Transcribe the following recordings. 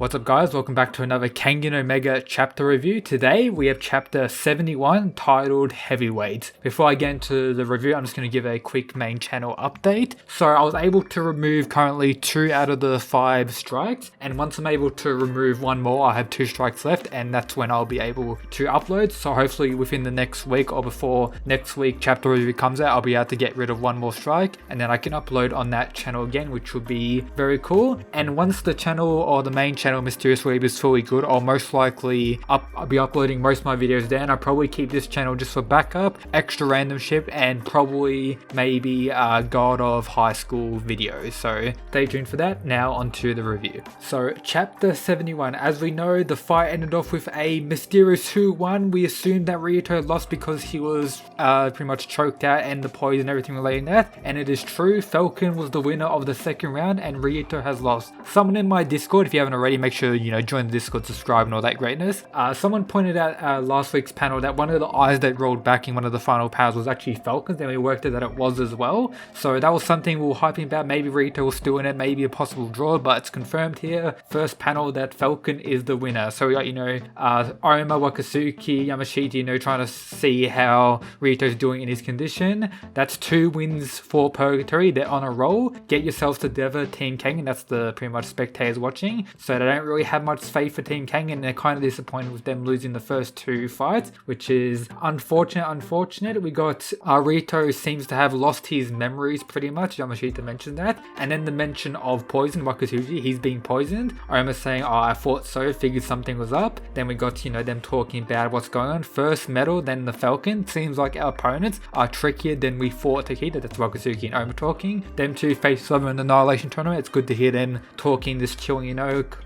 What's up guys, welcome back to another Kengan Omega chapter review. Today we have chapter 71 titled Heavyweight. Before I get into the review, I'm just going to give a quick main channel update. So I was able to remove currently 2 out of the 5 strikes, and once I'm able to remove 1 more, I have 2 strikes left, and that's when I'll be able to upload. So hopefully within the next week or before next week chapter review comes out, I'll be able to get rid of 1 more strike, and then I can upload on that channel again, which will be very cool. And once the channel or the main channel Mysterious Weeb is fully good, I'll most likely I'll be uploading most of my videos there, and I'll probably keep this channel just for backup, extra random shit, and probably maybe God of High School videos. So stay tuned for that. Now onto the review. So chapter 71, as we know, the fight ended off with a mysterious who won. We assumed that Rihito lost because he was pretty much choked out and the poison and everything relating to that, and it is true. Falcon was the winner of the second round and Rihito has lost. Someone in my Discord, if you haven't already, make sure join the Discord, subscribe and all that greatness. Someone pointed out last week's panel that one of the eyes that rolled back in one of the final powers was actually Falcon's, and we worked out that it was as well. So that was something we were hyping about. Maybe Rihito was still in it, maybe a possible draw, but it's confirmed here, first panel, that Falcon is the winner. So we got Arima, Wakatsuki, Yamashita, trying to see how Rihito's doing in his condition. That's 2 wins for Purgatory. They're on a roll. Get yourselves together, Team Kengan. That's the pretty much spectators watching. So they don't really have much faith for Team Kengan, and they're kind of disappointed with them losing the first 2 fights, which is unfortunate. We got Rihito seems to have lost his memories pretty much. Yamashita mentioned that. And then the mention of poison, Wakatsuki, he's being poisoned. Arima saying, oh, I thought so, figured something was up. Then we got, them talking about what's going on. First metal, then the Falcon. Seems like our opponents are trickier than we thought to hear. That's Wakatsuki and Arima talking. Them 2 face over in the Annihilation tournament. It's good to hear them talking, this chilling,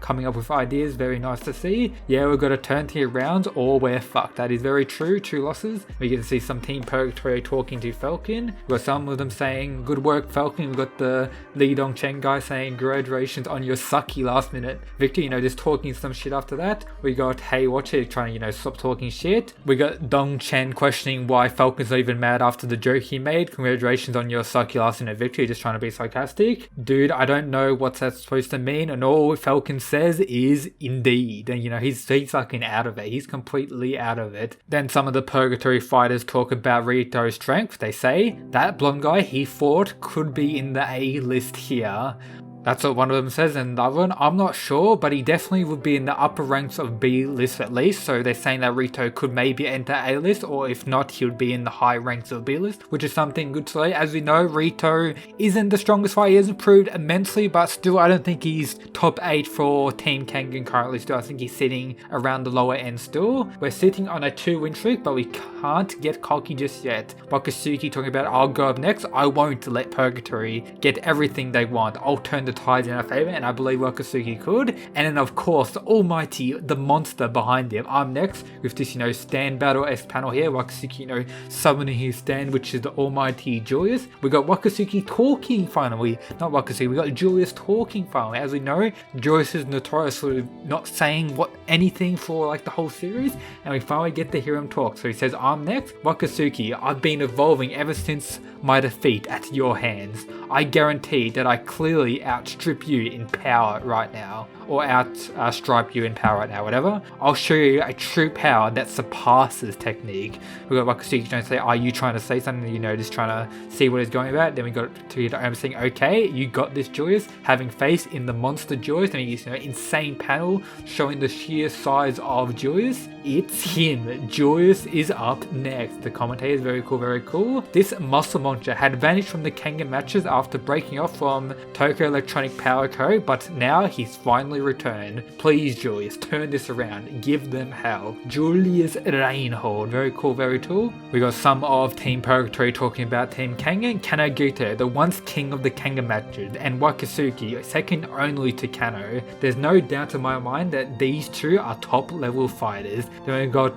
coming up with ideas. Very nice to see. Yeah, we've got to turn here rounds or we're fucked. That is very true. 2 losses. We get to see some Team Purgatory talking to Falcon. We've got some of them saying, good work Falcon. We've got the Lee Dong Chen guy saying, congratulations on your sucky last minute victory. Just talking some shit after that. We got Hey Watch It trying to, stop talking shit. We got Dong Chen questioning why Falcon's not even mad after the joke he made. Congratulations on your sucky last minute victory. Just trying to be sarcastic. Dude, I don't know what's that supposed to mean, and all Falcon says is indeed. And he's fucking out of it. He's completely out of it. Then some of the Purgatory fighters talk about Rihito's strength. They say that blonde guy he fought could be in the A list here. That's what one of them says, and the other one, I'm not sure, but he definitely would be in the upper ranks of B list at least. So they're saying that Rihito could maybe enter A list, or if not, he would be in the high ranks of B list, which is something good to say. As we know, Rihito isn't the strongest fighter. He has improved immensely, but still, I don't think he's top 8 for Team Kengan currently still. I think he's sitting around the lower end still. We're sitting on a 2-win streak, but we can't get cocky just yet. Wakatsuki talking about, I'll go up next. I won't let Purgatory get everything they want. I'll turn the tides in our favor, and I believe Wakatsuki could. And then of course the almighty, the monster behind him. I'm next with this stand battle-esque panel here. Wakatsuki summoning his stand, which is the almighty Julius. We got Wakatsuki talking finally. Not Wakatsuki, we got Julius talking finally. As we know, Julius is notorious for not saying anything for the whole series, and we finally get to hear him talk. So he says, I'm next. Wakatsuki, I've been evolving ever since my defeat at your hands. I guarantee that I clearly outstrip you in power right now, or outstrip you in power right now, whatever. I'll show you a true power that surpasses technique. We got Wakatsuki trying to say, are you trying to say something? Just trying to see what he's going about. Then we got to saying, okay, you got this, Julius. Having faith in the monster Julius. And he's insane panel showing the sheer size of Julius. It's him. Julius is up next. The commentator is very cool, very cool. This muscle monster had vanished from the Kengan matches after breaking off from Tokyo Electronic Power Co., but now he's finally returned. Please, Julius, turn this around. Give them hell. Julius Reinhold. Very cool, very cool. We got some of Team Purgatory talking about Team Kengan. Kanagita, the once king of the Kengan matches, and Wakatsuki, second only to Kano. There's no doubt in my mind that these 2 are top level fighters. Then we got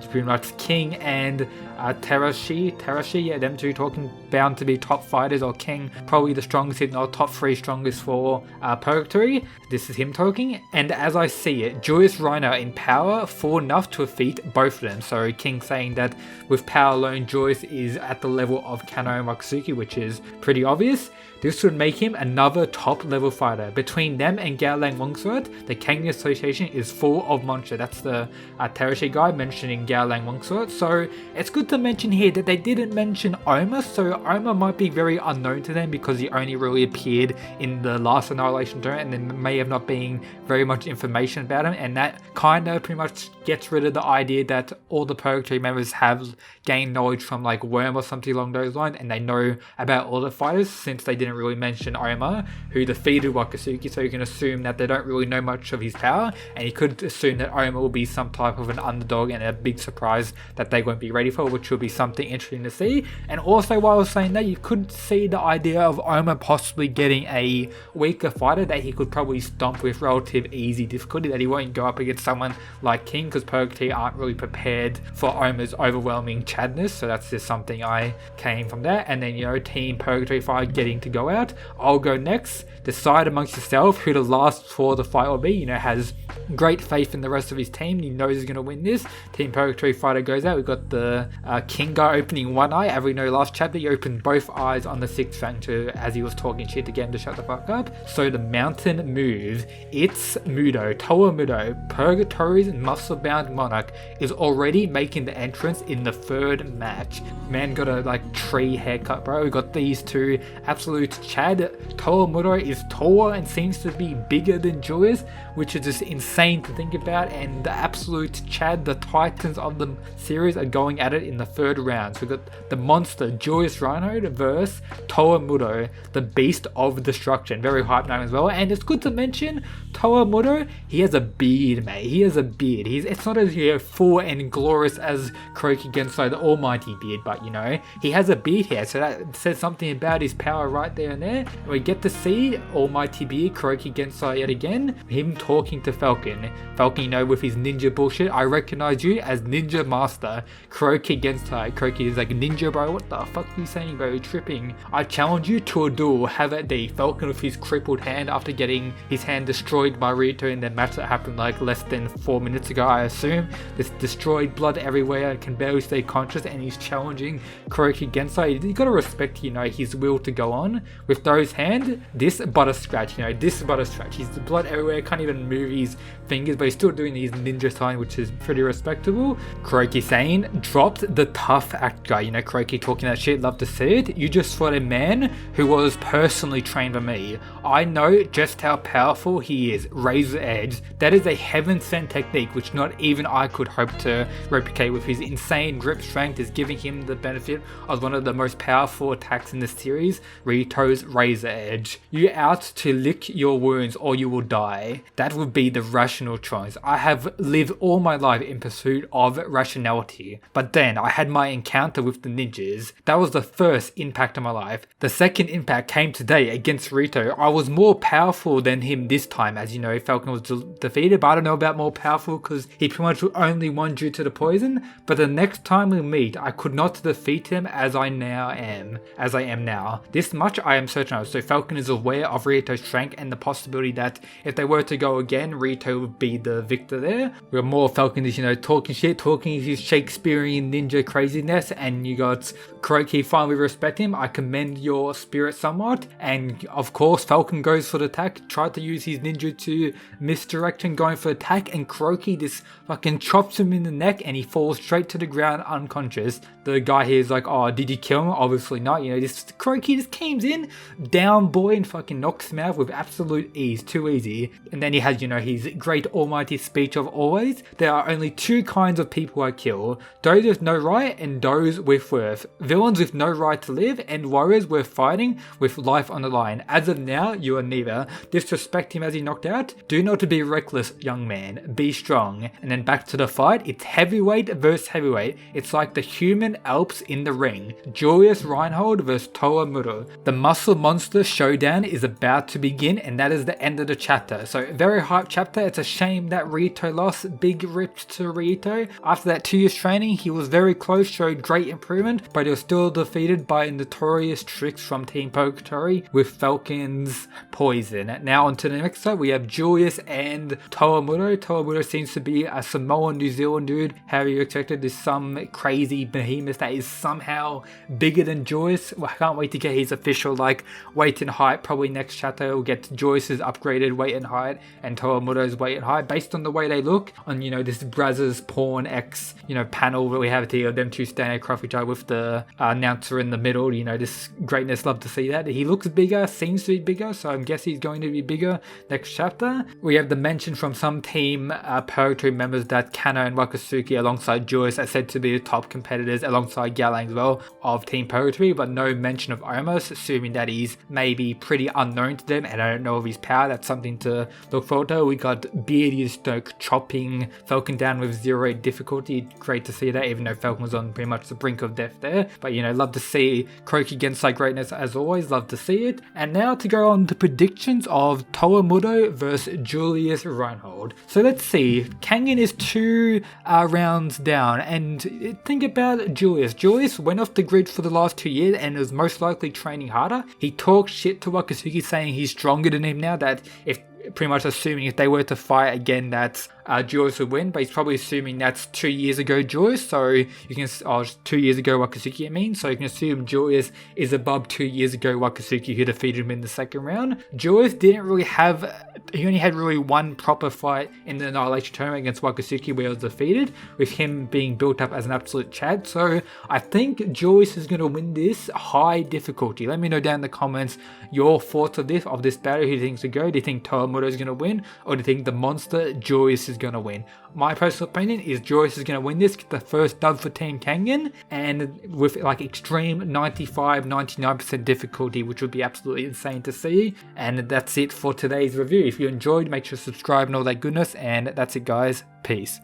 pretty much King and Terashi, yeah, them 2 talking, bound to be top fighters, or King probably the strongest, if not top 3 strongest for Purgatory. This is him talking, and as I see it, Julius Reinhold in power full enough to defeat both of them. So King saying that with power alone, Julius is at the level of Kano and Wakatsuki, which is pretty obvious. This would make him another top level fighter. Between them and Gowlang Longsword, the Kengan Association is full of monsters. That's the Terashi guy mentioning Gowlang Longsword. So it's good to mention here that they didn't mention Oma, so Oma might be very unknown to them because he only really appeared in the last Annihilation tournament, and there may have not been very much information about him, and that kind of pretty much gets rid of the idea that all the Purgatory members have gained knowledge from like Worm or something along those lines, and they know about all the fighters, since they didn't really mention Oma, who defeated Wakatsuki, so you can assume that they don't really know much of his power, and you could assume that Oma will be some type of an underdog and a big surprise that they won't be ready for, which will be something interesting to see. And also, while I was saying that, you could see the idea of Oma possibly getting a weaker fighter that he could probably stomp with relative easy difficulty, that he won't go up against someone like King, because Purgatory aren't really prepared for Oma's overwhelming Chadness. So that's just something I came from that. And then, you know, Team Purgatory fight getting to go out. I'll go next. Decide amongst yourself who the last for the fight will be. You know, has great faith in the rest of his team. He knows he's going to win this. Team Purgatory fighter goes out. We've got the Kengan opening one eye. As we know, last chapter he opened both eyes on the sixth factor as he was talking shit to get him to shut the fuck up. So the mountain move, it's Mudo, Toa Mudo, Purgatory's muscle-bound monarch, is already making the entrance in the third match. Man got a like tree haircut, bro. We got these two absolute Chad. Toa Mudo is taller and seems to be bigger than Julius, which is just insane to think about. And the absolute Chad, the titans of the series, are going at it in the third round. So we got the monster Julius Reinhold versus Toa Mudo, the beast of destruction. Very hype name as well. And it's good to mention Toa Mudo, he has a beard, mate. He has a beard. It's not as full and glorious as Kuroki Gensai, the almighty beard, but you know, he has a beard here, so that says something about his power right there and there. And we get to see almighty beard Kuroki Gensai yet again, him talking to Falcon. Falcon, you know, with his ninja bullshit, I recognize you as Ninja Master Kuroki Gensai. Kuroki is like, ninja bro, what the fuck are you saying, bro? You're tripping. I challenge you to a duel, have at thee. Falcon with his crippled hand after getting his hand destroyed by Rihito in the match that happened like less than 4 minutes ago, I assume. There's destroyed blood everywhere, can barely stay conscious, and he's challenging Kuroki Gensai. You gotta respect, you know, his will to go on. With those hands, this but a scratch, you know, this but a scratch. He's the blood everywhere, can't even move his fingers, but he's still doing these ninja signs, which is pretty respectable. Kuroki saying, dropped the tough act guy. You know, Kuroki talking that shit, love to see it. You just fought a man who was personally trained by me. I know just how powerful he is. Razor edge. That is a heaven-sent technique which not even I could hope to replicate. With his insane grip strength is giving him the benefit of one of the most powerful attacks in the series, Rito's Razor Edge. You out to lick your wounds or you will die. That would be the rational choice. I have lived all my life in pursuit of rationality, but then I had my encounter with the ninjas. That was the first impact of my life. The second impact came today against Rito. I was more powerful than him this time. As you know, Falcon was defeated, but I don't know about more powerful because he pretty much only won due to the poison. But the next time we meet, I could not defeat him as I am now. This much I am certain of. So Falcon is aware of Rito's strength and the possibility that if they were to go again, Rito would be the victor there. Where more Falcon is, you know, talking shit, talking his Shakespearean ninja craziness, and you got Kuroki finally respect him. I commend your spirit somewhat. And of course, Falcon goes for the attack, tried to use his ninja to misdirect him going for attack, and Kuroki just fucking chops him in the neck and he falls straight to the ground unconscious. The guy here is like, oh, did you kill him? Obviously not. You know, this Kuroki just comes in, down boy, and fucking knocks him out with absolute ease. Too easy. And then he has, you know, his great almighty speech of always. There are only two kinds of people I kill. Those with no right and those with worth. Villains with no right to live and warriors worth fighting with life on the line. As of now, you are neither. Disrespect him as he knocked out. Do not be reckless, young man. Be strong. And then back to the fight. It's heavyweight versus heavyweight. It's like the human Alps in the ring. Julius Reinhold versus Toa Mudo. The muscle monster showdown is about to begin, and that is the end of the chapter. So very hype chapter. It's a shame that Rihito lost. Big rips to Rihito. After that 2 years training, he was very close, showed great improvement, but he was still defeated by notorious tricks from Team Purgatory with Falcon's poison. Now on to the next side, we have Julius and Toa Mudo. Toa Mudo seems to be a Samoan New Zealand dude. How you expected is some crazy behemoth that is somehow bigger than Julius. Well, I can't wait to get his official like weight and height. Probably next chapter we'll get Julius's upgraded weight and height and Towamuro's weight and height based on the way they look on, you know, this Brazzers Pawn X, you know, panel that we have here of them two standing across each other with the announcer in the middle. You know, this greatness, love to see that. He looks bigger, seems to be bigger, so I'm guessing he's going to be bigger next chapter. We have the mention from some team Purgatory members that Kano and Wakatsuki alongside Julius are said to be the top competitors alongside Galang as well of Team Purgatory, but no mention of Omos, assuming that he's maybe pretty unknown to them and I don't know of his power. That's something to look forward to. We got Beardy Stoke chopping Falcon down with 0 difficulty. Great to see that, even though Falcon was on pretty much the brink of death there. But you know, love to see Kuroki against like greatness as always, love to see it. And now to go on to predictions of Towamuro versus Julius Reinhold. So let's see, Kengan is 2 rounds down, and think about Julius. Julius went off the grid for the last 2 years and was most likely training harder. He talked shit to Wakatsuki saying he's stronger than him now, that if pretty much assuming if they were to fight again that Julius would win, but he's probably assuming that's 2 years ago Julius, so you can, 2 years ago Wakatsuki I mean, so you can assume Julius is above 2 years ago Wakatsuki who defeated him in the second round. Julius didn't really have, he only had really one proper fight in the Annihilation tournament against Wakatsuki where he was defeated, with him being built up as an absolute Chad, so I think Julius is going to win this high difficulty. Let me know down in the comments your thoughts of this battle. Who do you think to go? Do you think Towamuro is going to win, or do you think the monster Julius is going to win? My personal opinion is Julius is going to win this, get the first dub for Team Kengan, and with like extreme 95-99% difficulty, which would be absolutely insane to see. And that's it for today's review. If you enjoyed, make sure to subscribe and all that goodness, and that's it guys, peace.